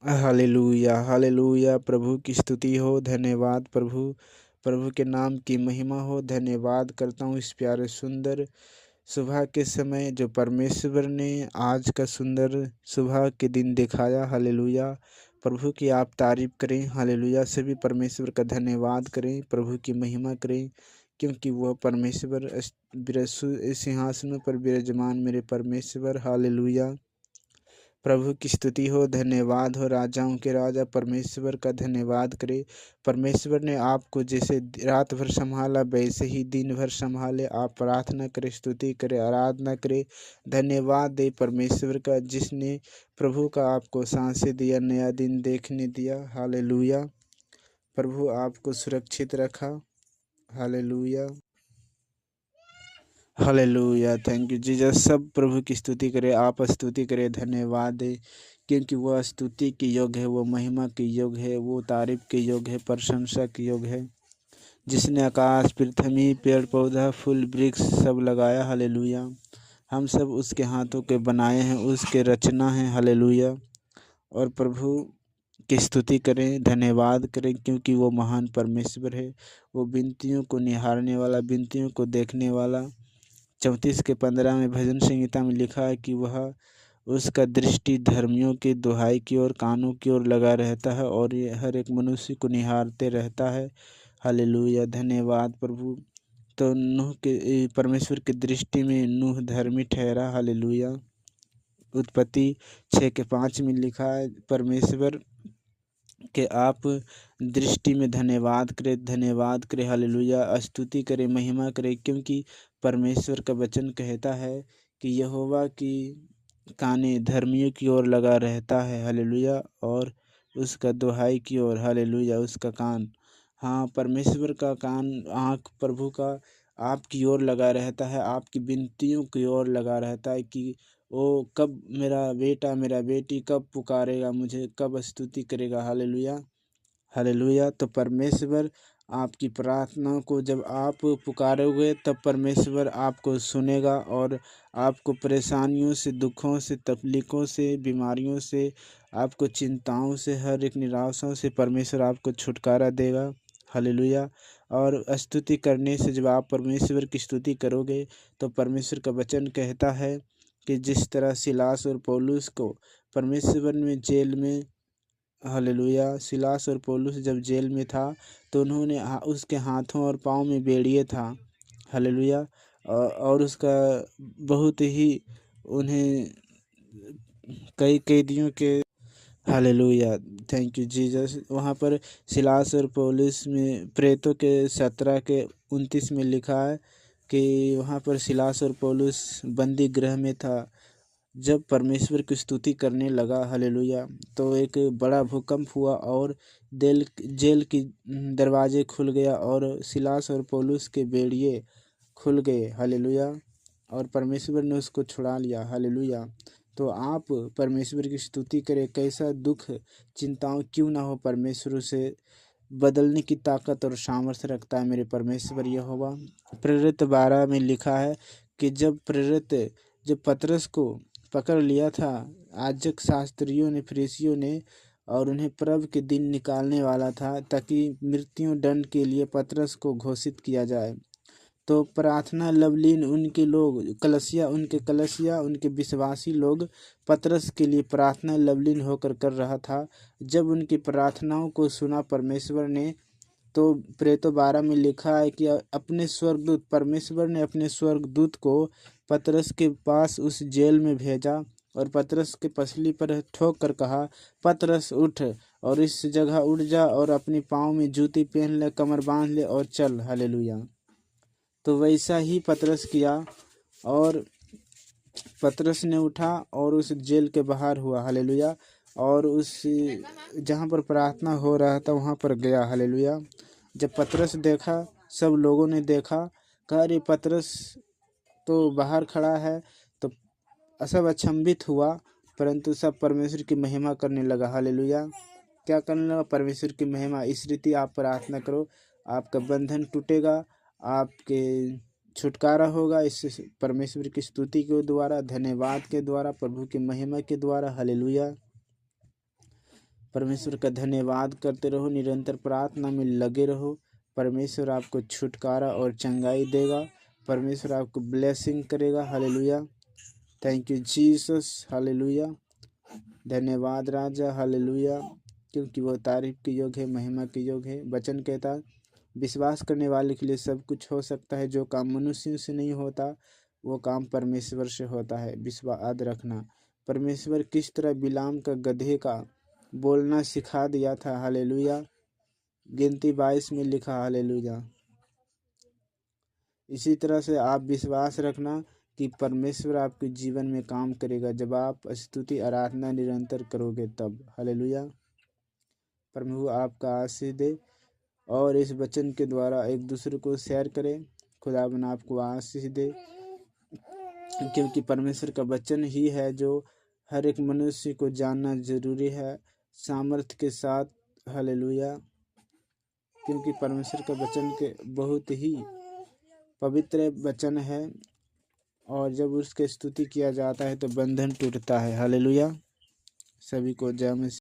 Hallelujah hallelujah. प्रभु की स्तुति हो, धन्यवाद प्रभु। प्रभु के नाम की महिमा हो। धन्यवाद करता हूँ इस प्यारे सुंदर सुबह के समय जो परमेश्वर ने आज का सुंदर सुबह के दिन दिखाया। हालेलुया। प्रभु की आप तारीफ करें। हालेलुया। सभी परमेश्वर का धन्यवाद करें, प्रभु की महिमा करें, क्योंकि वह परमेश्वर सिंहासन पर विराजमान मेरे परमेश्वर। हालेलुया। प्रभु की स्तुति हो, धन्यवाद हो। राजाओं के राजा परमेश्वर का धन्यवाद करे। परमेश्वर ने आपको जैसे रात भर संभाला वैसे ही दिन भर संभाले। आप प्रार्थना करें, स्तुति करें, आराधना करें, धन्यवाद दे परमेश्वर का, जिसने प्रभु का आपको सांसें दिया, नया दिन देखने दिया। हालेलुया। प्रभु आपको सुरक्षित रखा। Hallelujah hallelujah. Thank you Jesus. सब प्रभु की स्तुति करे, आप स्तुति करें, धन्यवाद दे, क्योंकि वह स्तुति के योग्य है, वो महिमा के योग्य है, वो तारीफ के योग्य है, प्रशंसा के योग्य है, जिसने आकाश, पृथ्वी, पेड़ पौधा, फूल वृक्ष सब लगाया। हालेलुया। हम सब उसके हाथों के बनाए हैं, उसके रचना है। हालेलुया। और प्रभु की स्तुति करें, धन्यवाद करें, क्योंकि वो महान परमेश्वर है। वो विनतियों को निहारने वाला, विनतियों को देखने वाला। 34:15 में भजन संहिता में लिखा है कि वह उसका दृष्टि धर्मियों की दुहाई की ओर, कानों की ओर लगा रहता है, और ये हर एक मनुष्य को निहारते रहता है। हालेलुया। धन्यवाद प्रभु। तो नूह के परमेश्वर की दृष्टि में नूह धर्मी ठहरा। हालेलुया। उत्पत्ति 6:5 में लिखा है, परमेश्वर के आप दृष्टि में धन्यवाद करें, धन्यवाद करें। हालेलुया। स्तुति करें, महिमा करें, क्योंकि परमेश्वर का वचन कहता है कि यहोवा की काने धर्मियों की ओर लगा रहता है। हालेलुया। और उसका दुहाई की ओर। हालेलुया। उसका कान, हाँ, परमेश्वर का कान, आँख प्रभु का आपकी ओर लगा रहता है, आपकी विनतियों की ओर लगा रहता है कि वो कब मेरा बेटा, मेरा बेटी कब पुकारेगा मुझे, कब स्तुति करेगा। Hallelujah hallelujah. तो परमेश्वर आपकी प्रार्थना को जब आप पुकारोगे तब परमेश्वर आपको सुनेगा, और आपको परेशानियों से, दुखों से, तकलीफ़ों से, बीमारियों से, आपको चिंताओं से, हर एक निराशाओं से परमेश्वर आपको छुटकारा देगा। हालेलुया। और स्तुति करने से जब आप परमेश्वर की स्तुति करोगे तो परमेश्वर का वचन कहता है कि जिस तरह सिलास और पौलुस को परमेश्वर ने जेल में, हालेलुया, सिलास और पौलुस जब जेल में था तो उन्होंने उसके हाथों और पाँव में बेड़िए था। हालेलुया। और उसका बहुत ही उन्हें कई कैदियों के, हालेलुया, थैंक यू जीसस, वहाँ पर सिलास और पौलुस में प्रेतों के 17:29 में लिखा है कि वहाँ पर सिलास और पौलुस बंदी गृह में था। जब परमेश्वर की स्तुति करने लगा, हालेलुया, तो एक बड़ा भूकंप हुआ और जेल की दरवाजे खुल गया और सिलास और पौलुस के बेड़िए खुल गए। हालेलुया। और परमेश्वर ने उसको छुड़ा लिया। हालेलुया। तो आप परमेश्वर की स्तुति करें, कैसा दुख चिंताओं क्यों ना हो, परमेश्वर से बदलने की ताकत और सामर्थ्य रखता है मेरे परमेश्वर यहोवा। प्रेरित 12 में लिखा है कि जब पतरस को पकड़ लिया था याजक शास्त्रियों ने, फरीसियों ने, और उन्हें पर्व के दिन निकालने वाला था ताकि मृत्यु दंड के लिए पतरस को घोषित किया जाए, तो प्रार्थना लवलीन उनके कलसिया उनके विश्वासी लोग पतरस के लिए प्रार्थना लवलीन होकर कर रहा था। जब उनकी प्रार्थनाओं को सुना परमेश्वर ने, तो प्रेतो 12 में लिखा है कि परमेश्वर ने अपने स्वर्गदूत को पतरस के पास उस जेल में भेजा और पतरस के पसली पर ठोक कर कहा, पतरस उठ और इस जगह उठ जा और अपने पाँव में जूती पहन ले, कमर बांध ले और चल। हालेलुया। तो वैसा ही पतरस किया और पतरस ने उठा और उस जेल के बाहर हुआ। हालेलुया। और उस जहाँ पर प्रार्थना हो रहा था वहाँ पर गया। हालेलुया। जब पतरस देखा, सब लोगों ने देखा, कहा अरे पतरस तो बाहर खड़ा है, तो सब अचंभित हुआ, परंतु सब परमेश्वर की महिमा करने लगा। हालेलुया। क्या करने लगा? परमेश्वर की महिमा। इस रीति आप प्रार्थना करो, आपका बंधन टूटेगा, आपके छुटकारा होगा इस परमेश्वर की स्तुति के द्वारा, धन्यवाद के द्वारा, प्रभु की महिमा के द्वारा। हालेलुया। परमेश्वर का धन्यवाद करते रहो, निरंतर प्रार्थना में लगे रहो। परमेश्वर आपको छुटकारा और चंगाई देगा। परमेश्वर आपको ब्लेसिंग करेगा। Hallelujah. Thank you Jesus. Hallelujah. धन्यवाद राजा। हालेलुया। क्योंकि वो तारीफ के योग्य है, महिमा के योग्य है। वचन कहता है विश्वास करने वाले के लिए सब कुछ हो सकता है। जो काम मनुष्यों से नहीं होता वो काम परमेश्वर से होता है। विश्वास याद रखना। परमेश्वर किस तरह बिलाम का गधे का बोलना सिखा दिया था। हालेलुया। गिनती 22 में लिखा। हालेलुया। इसी तरह से आप विश्वास रखना कि परमेश्वर आपके जीवन में काम करेगा जब आप स्तुति आराधना निरंतर करोगे तब। हालेलुया। प्रभु आपका आशीष दे और इस वचन के द्वारा एक दूसरे को शेयर करें। खुदावन आपको आशीष दे, क्योंकि परमेश्वर का वचन ही है जो हर एक मनुष्य को जानना जरूरी है सामर्थ्य के साथ। हालेलुया। क्योंकि परमेश्वर का वचन के बहुत ही पवित्र वचन है और जब उसकी स्तुति किया जाता है तो बंधन टूटता है। हालेलुया। सभी को जय मसीह।